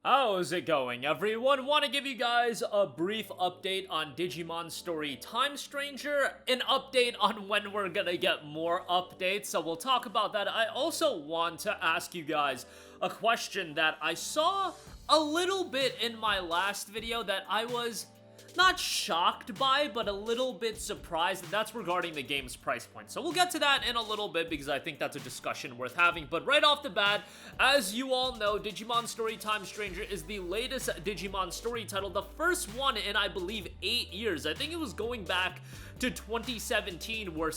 How's it going, everyone? Want to give you guys a brief update on Digimon Story Time Stranger, an update on when we're gonna get more updates, so we'll talk about that. I also want to ask you guys a question that I saw a little bit in my last video that I was not shocked by, but a little bit surprised, and that's regarding the game's price point. So we'll get to that in a little bit because I think that's a discussion worth having. But right off the bat, as you all know, Digimon Story Time Stranger is the latest Digimon Story title, the first one in, I believe, 8 years. I think it was going back to 2017 where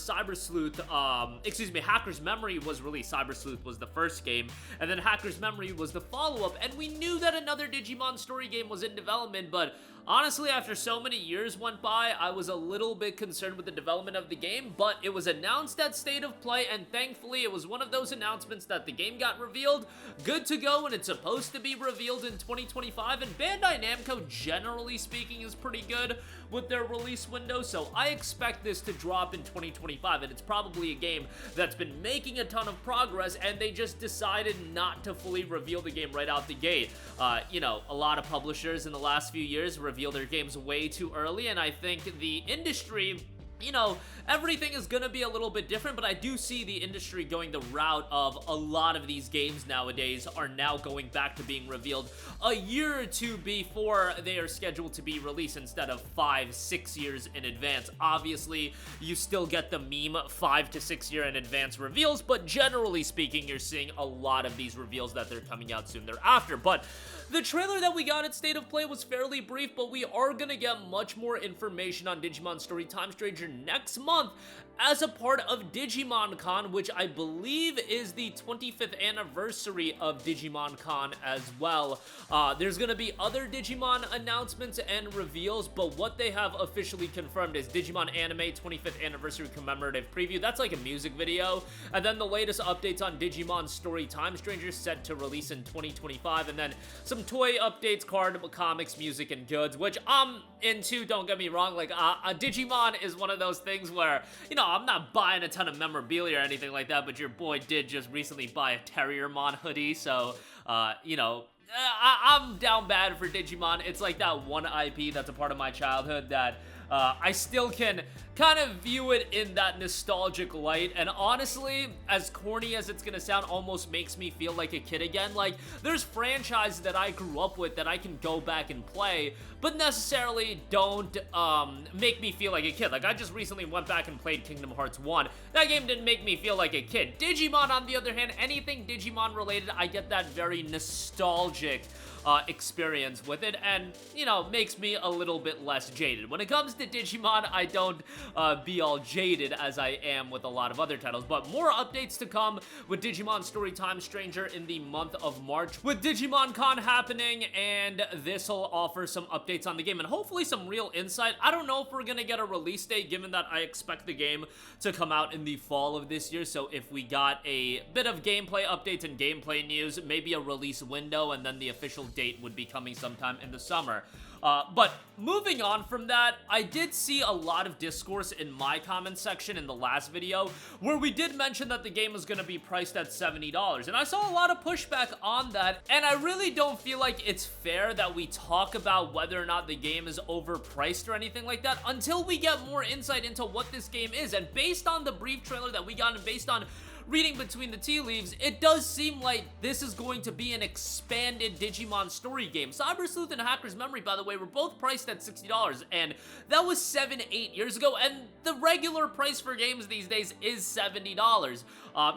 Hacker's Memory was released. Cyber Sleuth was the first game, and then Hacker's Memory was the follow-up, and we knew that another Digimon Story game was in development, but honestly, after so many years went by, I was a little bit concerned with the development of the game, but it was announced at State of Play, and thankfully, it was one of those announcements that the game got revealed, good to go, and it's supposed to be revealed in 2025, and Bandai Namco, generally speaking, is pretty good with their release window, so I expect this to drop in 2025, and it's probably a game that's been making a ton of progress, and they just decided not to fully reveal the game right out the gate. You know, a lot of publishers in the last few years reveal their games way too early, and I think the industry, you know, everything is gonna be a little bit different, but I do see the industry going the route of a lot of these games nowadays are now going back to being revealed a year or two before they are scheduled to be released instead of 5-6 years in advance. Obviously, you still get the meme 5 to 6 year in advance reveals, but generally speaking, you're seeing a lot of these reveals that they're coming out soon thereafter. But the trailer that we got at State of Play was fairly brief, but we are gonna get much more information on Digimon Story Time Stranger next month as a part of Digimon Con, which I believe is the 25th anniversary of Digimon Con as well. There's gonna be other Digimon announcements and reveals, but what they have officially confirmed is Digimon Anime 25th Anniversary Commemorative Preview. That's like a music video. And then the latest updates on Digimon Story Time Stranger set to release in 2025. And then some toy updates, card, comics, music, and goods, which I'm into, don't get me wrong. Like, Digimon is one of those things where, you know, I'm not buying a ton of memorabilia or anything like that, but your boy did just recently buy a Terriermon hoodie, so, you know, I'm down bad for Digimon. It's like that one IP that's a part of my childhood that I still can kind of view it in that nostalgic light, and honestly, as corny as it's gonna sound, almost makes me feel like a kid again. Like, there's franchises that I grew up with that I can go back and play, but necessarily don't make me feel like a kid. Like, I just recently went back and played Kingdom Hearts 1. That game didn't make me feel like a kid. Digimon, on the other hand, anything Digimon related, I get that very nostalgic experience with it, and, you know, makes me a little bit less jaded. When it comes to Digimon, I don't be all jaded as I am with a lot of other titles, but more updates to come with Digimon Story Time Stranger in the month of March, with Digimon Con happening, and this will offer some updates on the game, and hopefully some real insight. I don't know if we're gonna get a release date, given that I expect the game to come out in the fall of this year, so if we got a bit of gameplay updates and gameplay news, maybe a release window, and then the official date would be coming sometime in the summer. But moving on from that, I did see a lot of discourse in my comment section in the last video where we did mention that the game was going to be priced at $70, and I saw a lot of pushback on that, and I really don't feel like it's fair that we talk about whether or not the game is overpriced or anything like that until we get more insight into what this game is. And based on the brief trailer that we got and based on reading between the tea leaves, it does seem like this is going to be an expanded Digimon Story game. Cyber Sleuth and Hacker's Memory, by the way, were both priced at $60, and that was 7-8 years ago, and the regular price for games these days is $70.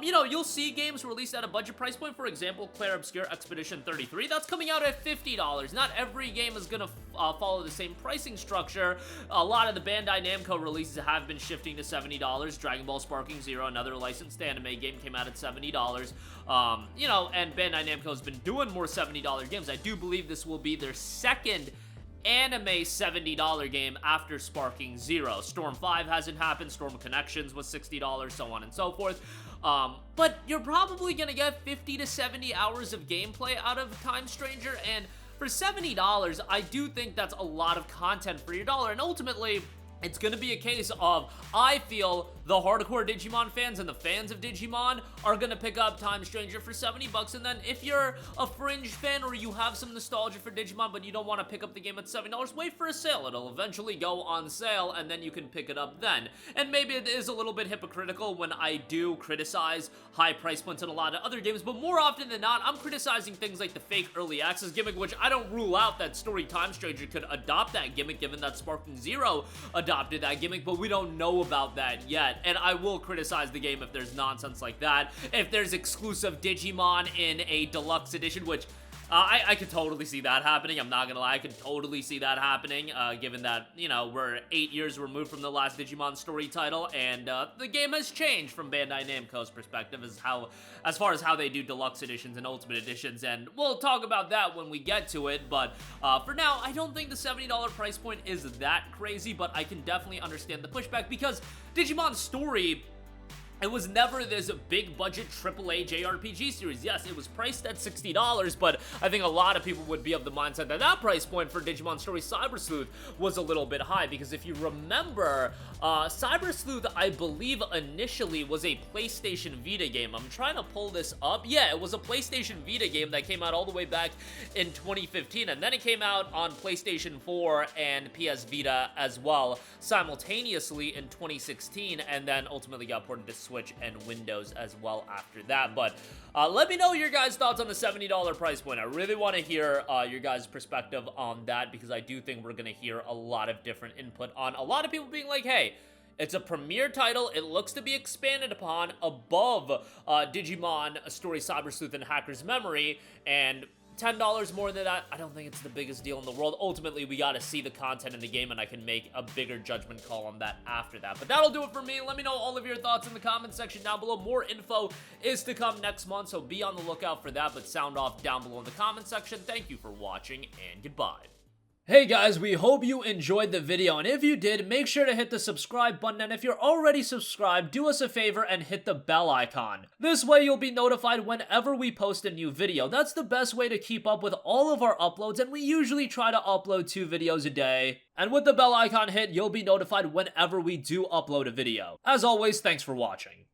You know, you'll see games released at a budget price point. For example, Clair Obscure Expedition 33, that's coming out at $50. Not every game is gonna follow the same pricing structure. A lot of the Bandai Namco releases have been shifting to $70. Dragon Ball Sparking Zero, another licensed anime game, came out at $70. You know, and Bandai Namco has been doing more $70 games. I do believe this will be their second anime $70 game after Sparking Zero. Storm 5 hasn't happened, Storm Connections was $60, so on and so forth. But you're probably gonna get 50 to 70 hours of gameplay out of Time Stranger, and for $70, I do think that's a lot of content for your dollar, and ultimately, it's going to be a case of, I feel, the hardcore Digimon fans and the fans of Digimon are gonna pick up Time Stranger for 70 bucks, and then if you're a fringe fan or you have some nostalgia for Digimon but you don't want to pick up the game at $70, wait for a sale. It'll eventually go on sale and then you can pick it up then. And maybe it is a little bit hypocritical when I do criticize high price points in a lot of other games, but more often than not, I'm criticizing things like the fake early access gimmick, which I don't rule out that Story Time Stranger could adopt that gimmick given that Sparking Zero adopted that gimmick, but we don't know about that yet. And I will criticize the game if there's nonsense like that. If there's exclusive Digimon in a deluxe edition, which I could totally see that happening. I'm not gonna lie, I could totally see that happening, given that, you know, we're 8 years removed from the last Digimon Story title, and the game has changed from Bandai Namco's perspective as far as how they do deluxe editions and ultimate editions, and we'll talk about that when we get to it, but for now, I don't think the $70 price point is that crazy, but I can definitely understand the pushback, because Digimon Story, it was never this big budget AAA JRPG series. Yes, it was priced at $60, but I think a lot of people would be of the mindset that that price point for Digimon Story Cyber Sleuth was a little bit high, because if you remember, Cyber Sleuth, I believe initially was a PlayStation Vita game. I'm trying to pull this up. Yeah, it was a PlayStation Vita game that came out all the way back in 2015, and then it came out on PlayStation 4 and PS Vita as well, simultaneously in 2016, and then ultimately got ported to Switch and Windows as well after that. But let me know your guys' thoughts on the $70 price point. I really want to hear your guys' perspective on that, because I do think we're going to hear a lot of different input on a lot of people being like, hey, it's a premier title, it looks to be expanded upon above Digimon Story Cyber Sleuth and Hacker's Memory, and $10 more than that, I don't think it's the biggest deal in the world. Ultimately, we gotta see the content in the game, and I can make a bigger judgment call on that after that. But that'll do it for me. Let me know all of your thoughts in the comment section down below. More info is to come next month, so be on the lookout for that, but sound off down below in the comment section. Thank you for watching, and goodbye. Hey guys, we hope you enjoyed the video, and if you did, make sure to hit the subscribe button, and if you're already subscribed, do us a favor and hit the bell icon. This way you'll be notified whenever we post a new video. That's the best way to keep up with all of our uploads, and we usually try to upload 2 videos a day. And with the bell icon hit, you'll be notified whenever we do upload a video. As always, thanks for watching.